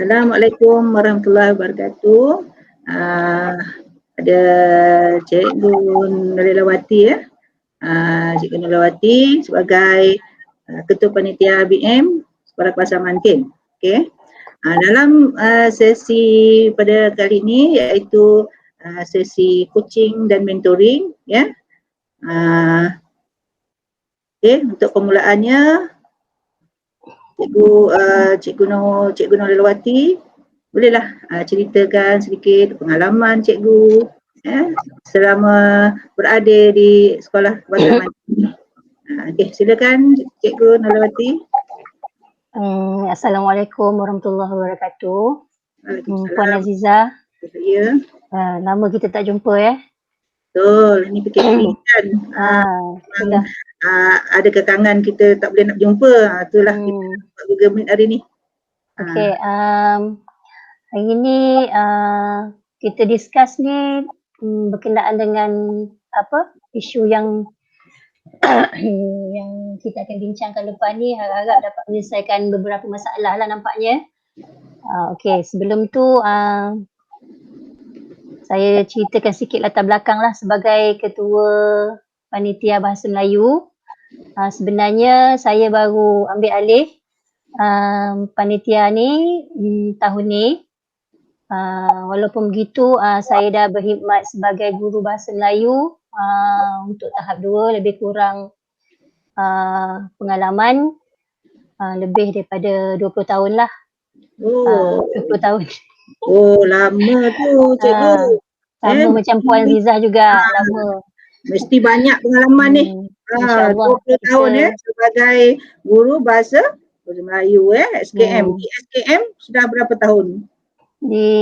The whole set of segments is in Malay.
Assalamualaikum warahmatullahi wabarakatuh. Ada Cikgu Nurlilawati ya. Cikgu Nurlilawati sebagai Ketua Panitia BM Sekolah Kelas Mantin. Okey. Dalam sesi pada kali ini iaitu sesi coaching dan mentoring ya. Okey, untuk permulaannya Cikgu Nurlilawati bolehlah ceritakan sedikit pengalaman cikgu selama berada di sekolah Kebangsaan Mantin. Okey, silakan Cikgu Nurlilawati. Assalamualaikum warahmatullahi wabarakatuh. Waalaikumsalam. Puan Azizah. Ya. Lama kita tak jumpa ya. Betul, ini PKP kan. Ada kekangan kita tak boleh nak jumpa. Itulah kita buat Google Meet hari ni. Okey, hari ni kita discuss ni berkenaan dengan isu yang yang kita akan bincangkan lepas ni, harap-harap dapat menyelesaikan beberapa masalah lah nampaknya. Okey, sebelum tu saya ceritakan sikit latar belakang lah sebagai Ketua Panitia Bahasa Melayu. Sebenarnya saya baru ambil alih panitia ni tahun ni. Walaupun begitu saya dah berkhidmat sebagai guru bahasa Melayu untuk tahap 2, lebih kurang pengalaman lebih daripada 20 tahun lah. 20 tahun. Oh, lama tu cikgu. Sama macam Puan Zizah juga, lama. Mesti banyak pengalaman ni. 20 tahun sebagai guru bahasa Melayu SKM. Di SKM sudah berapa tahun? Di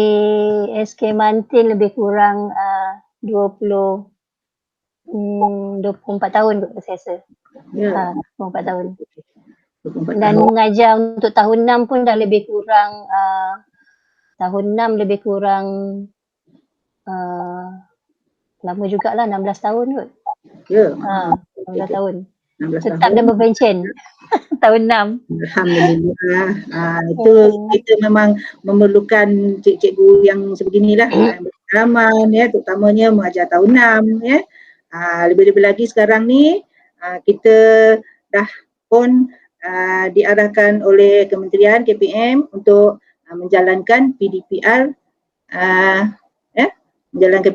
SK Mantin lebih kurang 24 tahun kot saya rasa. 24 tahun. Dan mengajar untuk tahun 6 pun dah lebih kurang tahun 6 lebih kurang lama jugalah, 16 tahun kot. Ya. 16 tahun. Tetap dan berpencen. Tahun 6. Alhamdulillah. Itu kita memang memerlukan cikgu yang sebeginilah. Pengalaman ya, terutamanya mengajar tahun 6 ya. Lebih-lebih lagi sekarang ni kita dah pun diarahkan oleh Kementerian KPM untuk menjalankan PDPR menjalankan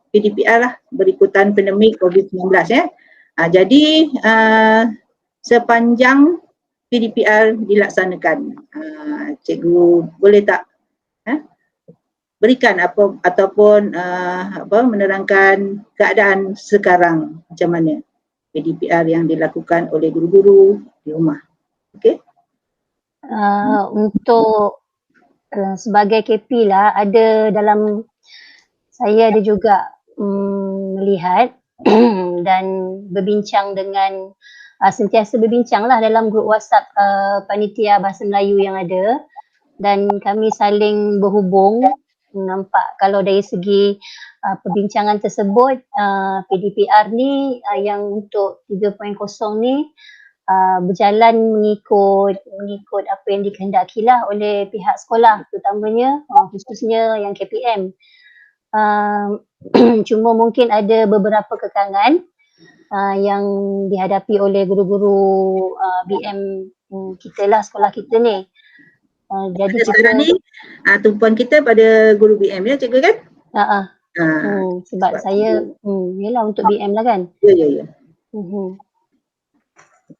PDPR lah berikutan pandemik COVID-19 ya. Jadi sepanjang PDPR dilaksanakan, cikgu boleh tak berikan ataupun menerangkan keadaan sekarang macam mana PDPR yang dilakukan oleh guru-guru di rumah. Okey. Untuk sebagai KP lah, ada dalam saya ada juga melihat dan berbincang dengan sentiasa berbincang lah dalam grup WhatsApp Panitia Bahasa Melayu yang ada, dan kami saling berhubung. Nampak kalau dari segi perbincangan tersebut, PDPR ni yang untuk 3.0 ni berjalan mengikut apa yang dikehendakilah oleh pihak sekolah, terutamanya khususnya yang KPM. Cuma mungkin ada beberapa kekangan yang dihadapi oleh guru-guru BM kita lah, sekolah kita ni. Jadi sekarang ni tumpuan kita pada guru BM ya cikgu kan? Sebab saya yelah untuk BM lah kan. Ya.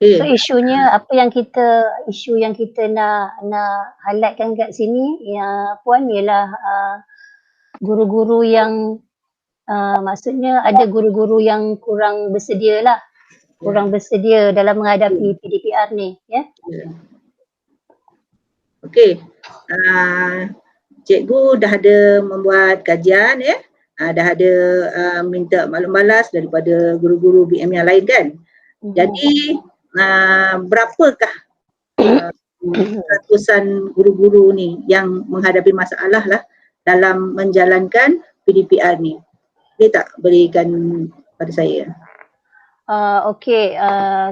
So isunya apa yang kita nak highlightkan kat sini ya Puan, ialah guru-guru yang maksudnya ada guru-guru yang kurang bersedia lah, kurang bersedia dalam menghadapi PDPR ni ya. Okey, cikgu dah ada membuat kajian ya, dah ada minta maklum balas daripada guru-guru BM yang lain kan. Jadi berapakah ratusan guru-guru ni yang menghadapi masalah lah dalam menjalankan PDPR ni? Boleh tak berikan pada saya? Okey,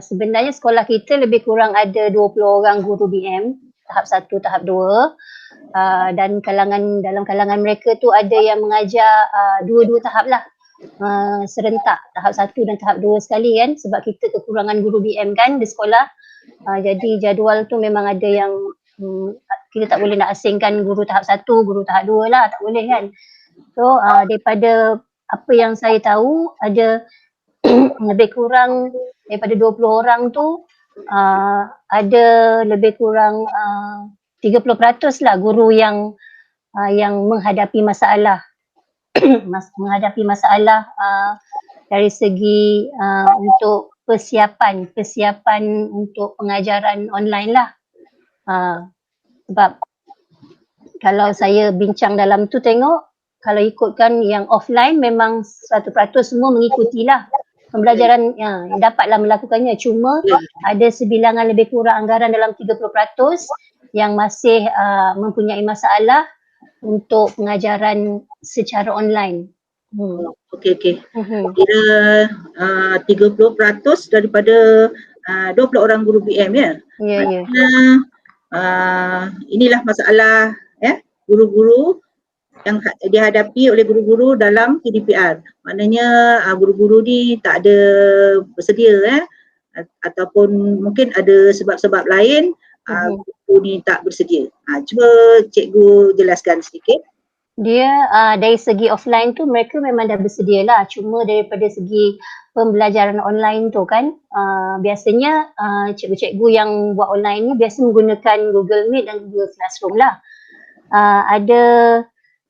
sebenarnya sekolah kita lebih kurang ada 20 orang guru BM tahap 1, tahap 2, dan dalam kalangan mereka tu ada yang mengajar dua-dua tahap lah, serentak, tahap 1 dan tahap 2 sekali kan, sebab kita kekurangan guru BM kan di sekolah. Jadi jadual tu memang ada yang kita tak boleh nak asingkan guru tahap 1, guru tahap 2 lah, tak boleh kan. So daripada apa yang saya tahu, ada lebih kurang daripada 20 orang tu ada lebih kurang 30% lah guru yang menghadapi masalah menghadapi masalah dari segi untuk persiapan untuk pengajaran online lah. Sebab kalau saya bincang dalam tu tengok, kalau ikutkan yang offline memang 100% semua mengikutilah pembelajaran yang dapatlah melakukannya. Cuma ada sebilangan lebih kurang anggaran dalam 30% yang masih mempunyai masalah untuk pengajaran secara online. Okey. Kira 30% daripada 20 orang guru BM ya. Ya. Inilah masalah guru-guru yang dihadapi oleh guru-guru dalam PDPR. Maknanya guru-guru ni tak ada bersedia ataupun mungkin ada sebab-sebab lain guru ni tak bersedia. Cuba cikgu jelaskan sedikit. Dia dari segi offline tu mereka memang dah bersedia lah, cuma daripada segi pembelajaran online tu kan biasanya cikgu-cikgu yang buat online ni biasa menggunakan Google Meet dan Google Classroom lah. Ada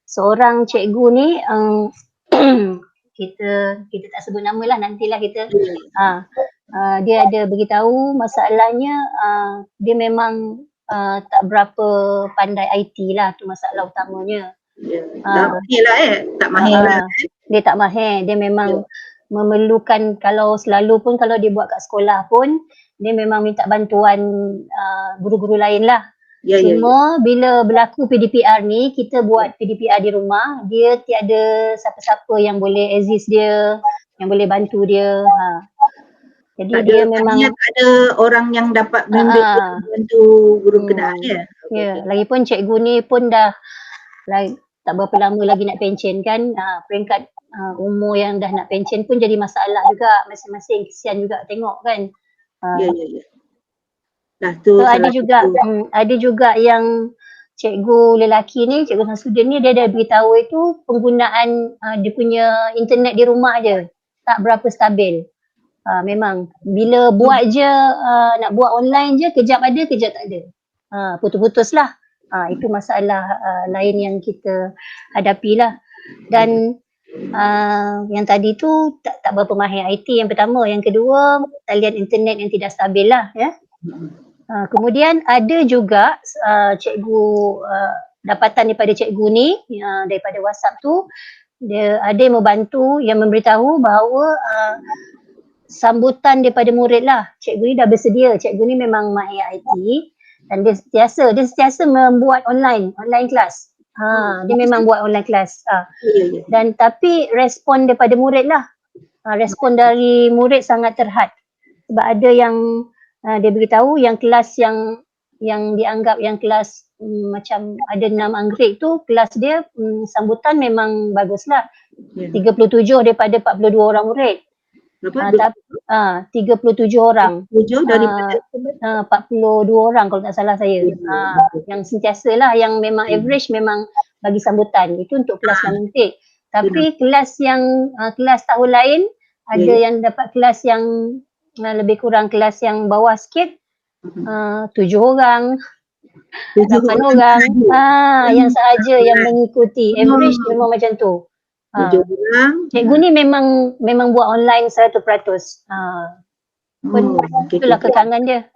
seorang cikgu ni kita tak sebut nama lah, nantilah kita dia ada beritahu masalahnya dia memang tak berapa pandai IT lah, tu masalah utamanya. Tak mahir lah. Dia tak mahir, dia memang memerlukan, kalau selalu pun kalau dia buat kat sekolah pun dia memang minta bantuan guru-guru lain lah. Cuma bila berlaku PDPR ni, kita buat PDPR di rumah, dia tiada siapa-siapa yang boleh assist dia, yang boleh bantu dia. Jadi tak dia memang ada orang yang dapat membantu guru kenaan ya. Lagipun cikgu ni pun dah tak berapa lama lagi nak pencen kan, peringkat umur yang dah nak pencen pun jadi masalah juga, masing-masing kesian juga tengok kan. So ada juga yang cikgu lelaki ni, cikgu Samsudin ni, dia dah beritahu itu penggunaan dia punya internet di rumah je tak berapa stabil. Memang bila buat je nak buat online je, kejap ada kejap tak ada, putus-putus lah. Itu masalah lain yang kita hadapi lah. Dan yang tadi tu tak berapa mahir IT yang pertama. Yang kedua, talian internet yang tidak stabil lah ya. Kemudian ada juga cikgu dapatan daripada cikgu ni daripada WhatsApp tu, dia ada yang membantu, yang memberitahu bahawa sambutan daripada murid lah. Cikgu ni dah bersedia, cikgu ni memang mahir IT dan dia sentiasa membuat online kelas. Dia memang buat online kelas. Dan tapi respon daripada murid lah. Respon dari murid sangat terhad. Sebab ada yang dia beritahu yang kelas yang dianggap yang kelas macam ada 6 anggrek tu, kelas dia sambutan memang baguslah. 37 daripada 42 orang murid. 37 orang. 7 daripada 42 orang kalau tak salah saya. Yang sentiasa lah, yang memang average memang bagi sambutan. Itu untuk kelas nanti. Tapi kelas yang kelas tahun lain ada yang dapat kelas yang lebih kurang kelas yang bawah sikit, 7 orang, 8 orang. Yang sahaja yang mengikuti. Average memang macam tu. Cikgu ni memang buat online 100%. Itulah kekangan dia.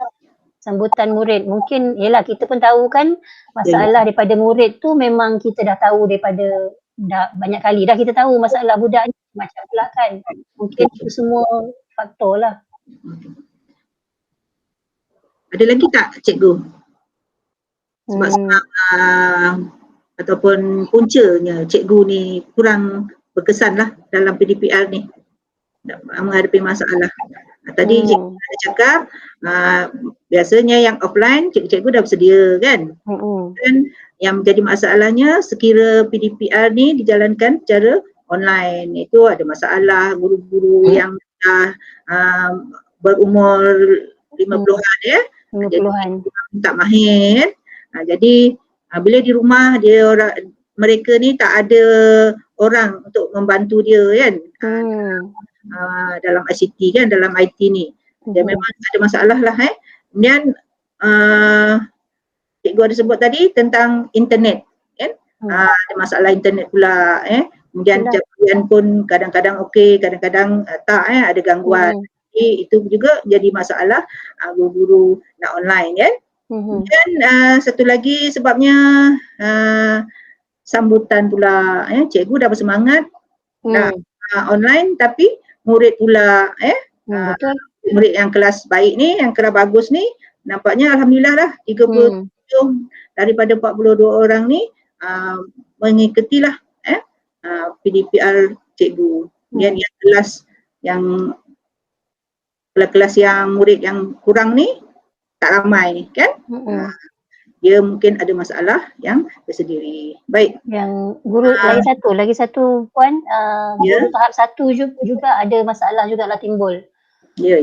Sambutan murid. Mungkin yelah kita pun tahu kan masalah daripada murid tu memang kita dah tahu daripada dah banyak kali dah kita tahu masalah budak ni macam pula kan. Mungkin itu semua faktor lah. Ada lagi tak cikgu? Sebab ataupun puncanya cikgu ni kurang berkesan lah dalam PDPR ni menghadapi masalah. Tadi cikgu ada cakap biasanya yang offline cikgu dah bersedia kan. Dan yang menjadi masalahnya sekira PDPR ni dijalankan secara online. Itu ada masalah guru-guru yang dah berumur 50-an ya. Jadi 50-an. tak mahir. Jadi bila di rumah mereka ni tak ada orang untuk membantu dia kan. Dalam ICT kan, dalam IT ni. Dia memang ada masalah lah Kemudian cikgu ada sebut tadi tentang internet kan. Ada masalah internet pula Kemudian capaian pun kadang-kadang okey, kadang-kadang tak ada gangguan. Jadi itu juga jadi masalah guru-guru nak online kan. Dan satu lagi sebabnya sambutan pula cikgu dah bersemangat nak online tapi murid pula Betul. murid yang kelas baik ni, yang kelas bagus ni nampaknya alhamdulillah lah 37 daripada 42 orang ni mengikutilah PDPR cikgu. Kemudian yang kelas yang murid yang kurang ni tak ramai kan. Dia mungkin ada masalah yang tersendiri. Baik. Yang guru lagi satu puan, guru tahap 1 juga ada masalah jugalah timbul. Ya.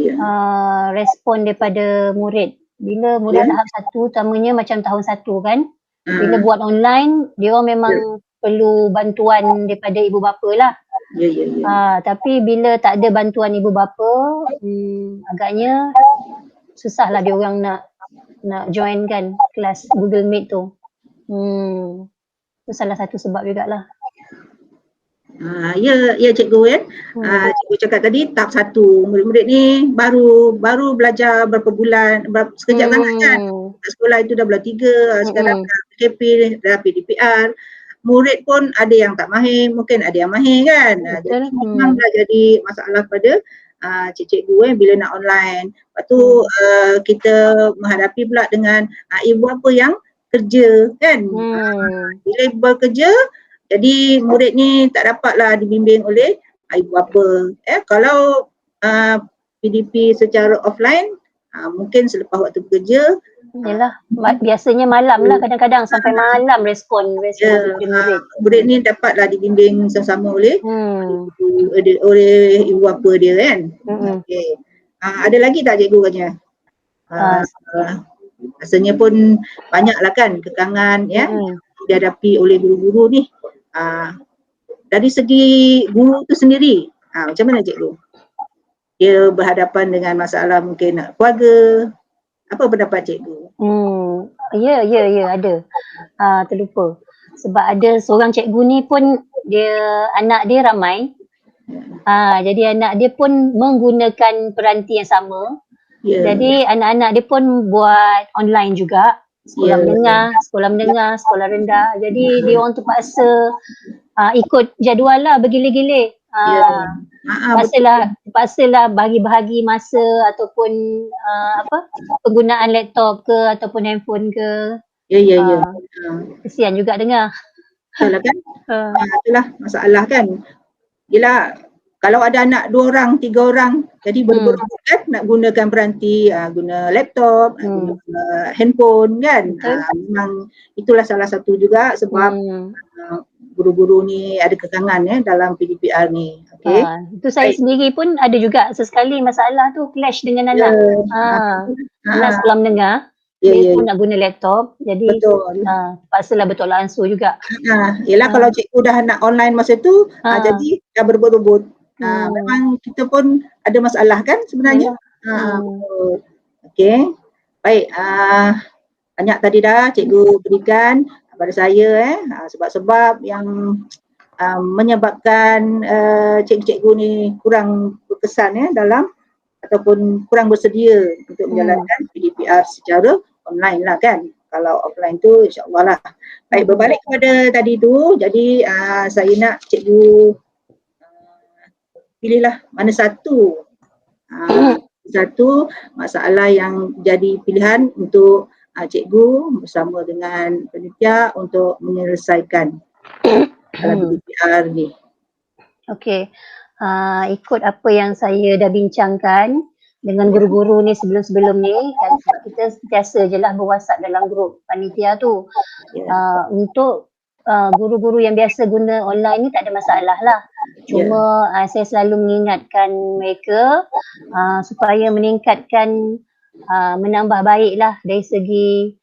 Respon daripada murid. Bila murid tahap 1 utamanya macam tahun 1 kan, bila buat online dia orang memang perlu bantuan daripada ibu bapa lah. Ya. Tapi bila tak ada bantuan ibu bapa, agaknya susahlah dia orang nak join kan kelas Google Meet tu. Itu salah satu sebab jugalah. Ya cikgu kan. Cikgu cakap tadi tahap 1 murid-murid ni baru belajar berapa bulan, sekejap sangat kan. Sekolah itu dah bulan 3, sekarang dah PKP, dah PDPR. Murid pun ada yang tak mahir, mungkin ada yang mahir kan. Jadi memang dah jadi masalah pada cikgu bila nak online. Lepas tu kita menghadapi pula dengan ibu bapa yang kerja kan. Bila ibu bapa kerja, jadi murid ni tak dapatlah dibimbing oleh ibu bapa. Kalau PDP secara offline, mungkin selepas waktu bekerja. Yalah, biasanya malam lah kadang-kadang sampai malam respon murid. Murid ni dapatlah dibimbing sama-sama oleh ibu bapa dia kan. Okey. Ada lagi tak cikgu katanya? Rasanya pun banyaklah kan kekangan dihadapi oleh guru-guru ni. Dari segi guru tu sendiri, macam mana cikgu? Dia berhadapan dengan masalah mungkin keluarga. Apa pendapat cikgu? Ya ada. Terlupa. Sebab ada seorang cikgu ni pun anak dia ramai. Jadi anak dia pun menggunakan peranti yang sama. Jadi anak-anak dia pun buat online juga. Sekolah menengah, sekolah rendah. Jadi dia orang terpaksa ikut jadual lah bergilir-gilir. Terpaksalah bagi-bahagi masa ataupun penggunaan laptop ke ataupun handphone ke. Ya. Kesian juga dengar. Betul lah kan? Itulah masalah kan. Yelah, kalau ada anak 2 orang, 3 orang, jadi berburu kan nak gunakan peranti, guna laptop, guna handphone kan. Memang itulah salah satu juga sebab guru-guru ni ada kekangan dalam PDPR ni. Okay. Itu saya sendiri pun ada juga sesekali masalah tu clash dengan anak. Anak sekolah menengah, dia pun nak guna laptop. Jadi terpaksalah bertolak ansur juga. Yelah kalau cikgu dah nak online masa tu, jadi dah berebut-rebut. Memang kita pun ada masalah kan sebenarnya. Okey. Baik, banyak tadi dah cikgu berikan kepada saya sebab-sebab yang menyebabkan cikgu-cikgu ni kurang berkesan dalam ataupun kurang bersedia untuk menjalankan PDPR secara online lah kan. Kalau offline tu insya-Allah lah. Baik, berbalik kepada tadi tu, jadi saya nak cikgu pilihlah mana satu masalah yang jadi pilihan untuk cikgu bersama dengan panitia untuk menyelesaikan dalam PDPR ni. Okey. Ikut apa yang saya dah bincangkan, dengan guru-guru ni sebelum-sebelum ni kan, sebab kita sentiasa je lah berwhatsapp dalam grup panitia tu. Untuk guru-guru yang biasa guna online ni tak ada masalah lah. Cuma saya selalu mengingatkan mereka supaya meningkatkan, menambah baik lah dari segi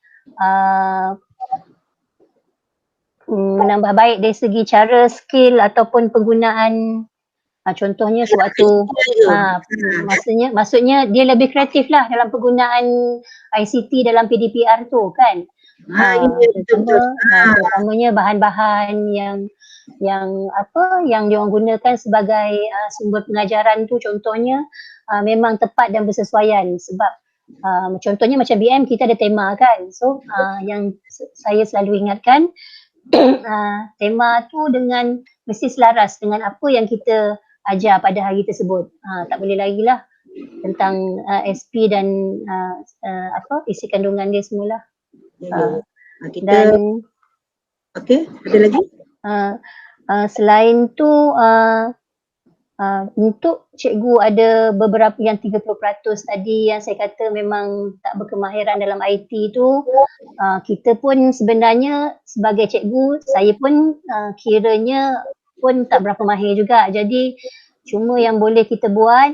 menambah baik dari segi cara, skill ataupun penggunaan. Contohnya sewaktu maksudnya dia lebih kreatif lah dalam penggunaan ICT dalam PDPR tu kan. Terutamanya bahan-bahan yang diorang gunakan sebagai sumber pengajaran tu, contohnya memang tepat dan bersesuaian. Sebab contohnya macam BM kita ada tema kan. So yang saya selalu ingatkan, tema tu mesti selaras dengan apa yang kita ajar pada hari tersebut. Tak boleh lagi lah tentang SP dan isi kandungan dia semula. Dan ada lagi? Selain tu untuk cikgu ada beberapa yang 30% tadi yang saya kata memang tak berkemahiran dalam IT tu, kita pun sebenarnya sebagai cikgu, saya pun kiranya pun tak berapa mahir juga. Jadi cuma yang boleh kita buat,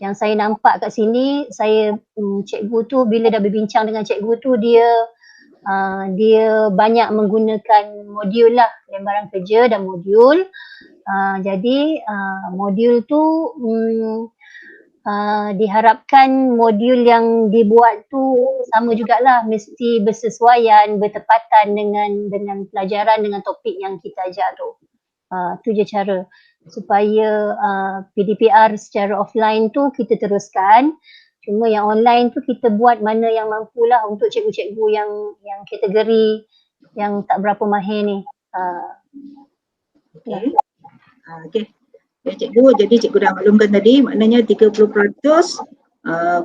yang saya nampak kat sini, cikgu tu bila dah berbincang dengan cikgu tu, dia banyak menggunakan modul lah, lembaran kerja dan modul. Jadi modul tu diharapkan modul yang dibuat tu sama jugalah, mesti bersesuaian, bertepatan dengan pelajaran, dengan topik yang kita ajar tu. Tu je cara supaya PDPR secara offline tu kita teruskan. Cuma yang online tu kita buat mana yang mampulah untuk cikgu-cikgu yang kategori yang tak berapa mahir ni. Okey. Cikgu, jadi cikgu dah maklumkan tadi, maknanya 30%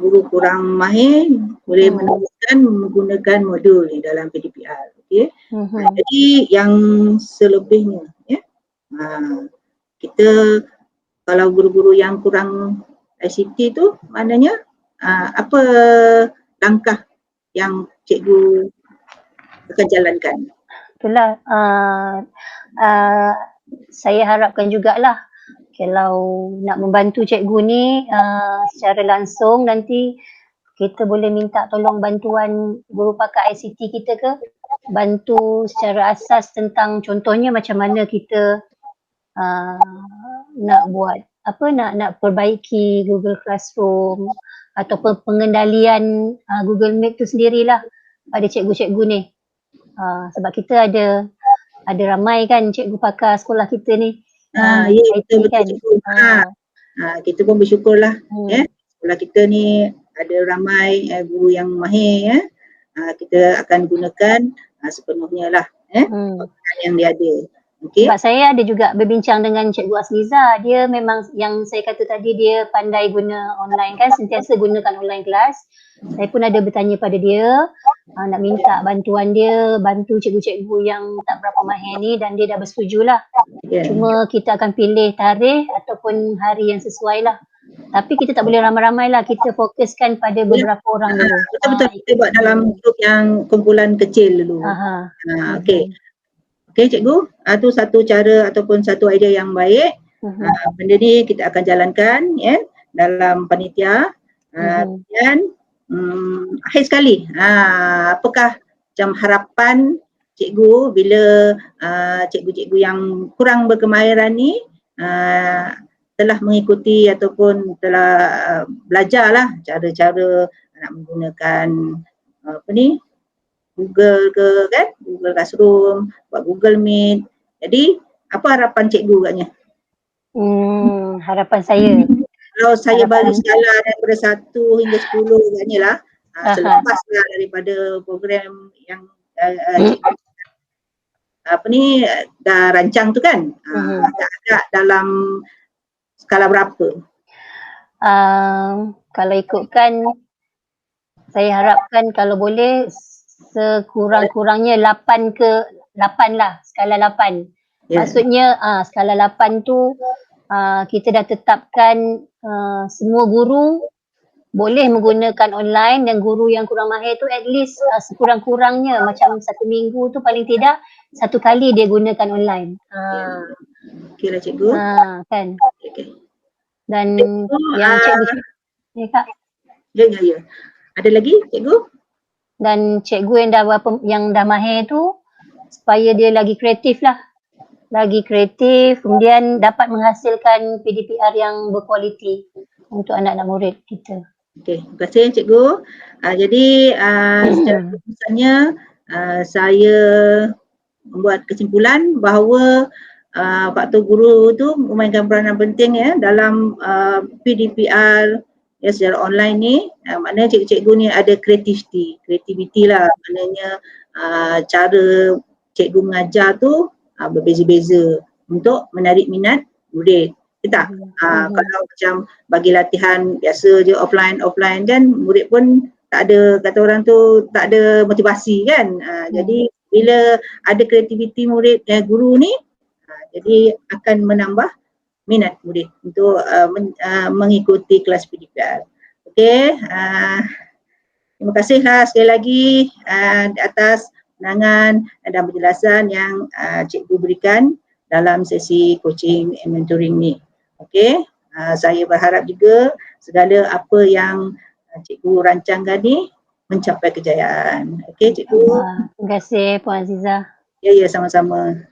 guru kurang mahir boleh meneruskan menggunakan modul ni dalam PDPR. Okey. Jadi yang selebihnya kita kalau guru-guru yang kurang ICT tu, maknanya apa langkah yang cikgu akan jalankan? Itulah saya harapkan jugalah kalau nak membantu cikgu ni secara langsung, nanti kita boleh minta tolong bantuan guru pakar ICT kita ke, bantu secara asas tentang contohnya macam mana kita nak buat nak perbaiki Google Classroom ataupun pengendalian Google Meet tu sendirilah pada cikgu-cikgu ni. Sebab kita ada ramai kan cikgu pakar sekolah kita ni. Ya, betul kan? Cikgu. Kita pun bersyukurlah sekolah kita ni ada ramai guru yang mahir kita akan gunakan sepenuhnya lah yang dia ada. Okay. Sebab saya ada juga berbincang dengan Cikgu Asliza. Dia memang yang saya kata tadi, dia pandai guna online kan, sentiasa gunakan online kelas. Saya pun ada bertanya pada dia, nak minta bantuan dia, bantu cikgu-cikgu yang tak berapa mahir ni, dan dia dah bersetujulah. Cuma kita akan pilih tarikh ataupun hari yang sesuai lah. Tapi kita tak boleh ramai-ramai lah, kita fokuskan pada beberapa orang dulu. Betul-betul, kita buat dalam grup yang kumpulan kecil dulu. Okey. Okey cikgu, itu satu cara ataupun satu idea yang baik. Benda ni kita akan jalankan dalam panitia. Dan akhir sekali, apakah macam harapan cikgu bila cikgu-cikgu yang kurang berkemahiran ni telah mengikuti ataupun telah belajarlah cara-cara nak menggunakan Google ke kan, Google Classroom, buat Google Meet. Jadi apa harapan cikgu katnya? Harapan saya, kalau saya bagi skala daripada 1 hingga 10 katnya lah, selepas lah daripada program yang dah rancang tu kan, agak-agak dalam skala berapa? Kalau ikutkan, saya harapkan kalau boleh sekurang-kurangnya 8 lah, skala 8. Maksudnya skala 8 tu kita dah tetapkan semua guru boleh menggunakan online, dan guru yang kurang mahir tu at least sekurang-kurangnya macam 1 minggu tu paling tidak 1 kali dia gunakan online. Okeylah cikgu. Kan. Okey. Dan Cikgu, yang cikgu ya Kak. Ya. Ada lagi cikgu? Dan cikgu yang dah mahir tu supaya dia lagi kreatif lah. Lagi kreatif, kemudian dapat menghasilkan PDPR yang berkualiti untuk anak-anak murid kita. Okey, terima kasih cikgu. Jadi secara keputusannya saya membuat kesimpulan bahawa faktor guru tu memainkan peranan penting ya dalam PDPR ya secara online ni. Maknanya cikgu-cikgu ni ada kreativiti lah, maknanya cara cikgu mengajar tu berbeza-beza untuk menarik minat murid. Tak? Kalau macam bagi latihan biasa je offline kan murid pun tak ada, kata orang tu tak ada motivasi kan. Jadi bila ada kreativiti murid guru ni jadi akan menambah minat murid untuk mengikuti kelas PDPR. Okey, terima kasihlah sekali lagi atas pandangan dan penjelasan yang cikgu berikan dalam sesi coaching and mentoring ni. Okey, saya berharap juga segala apa yang cikgu rancangkan ni mencapai kejayaan. Okey cikgu. Terima kasih Puan Azizah. Ya, sama-sama.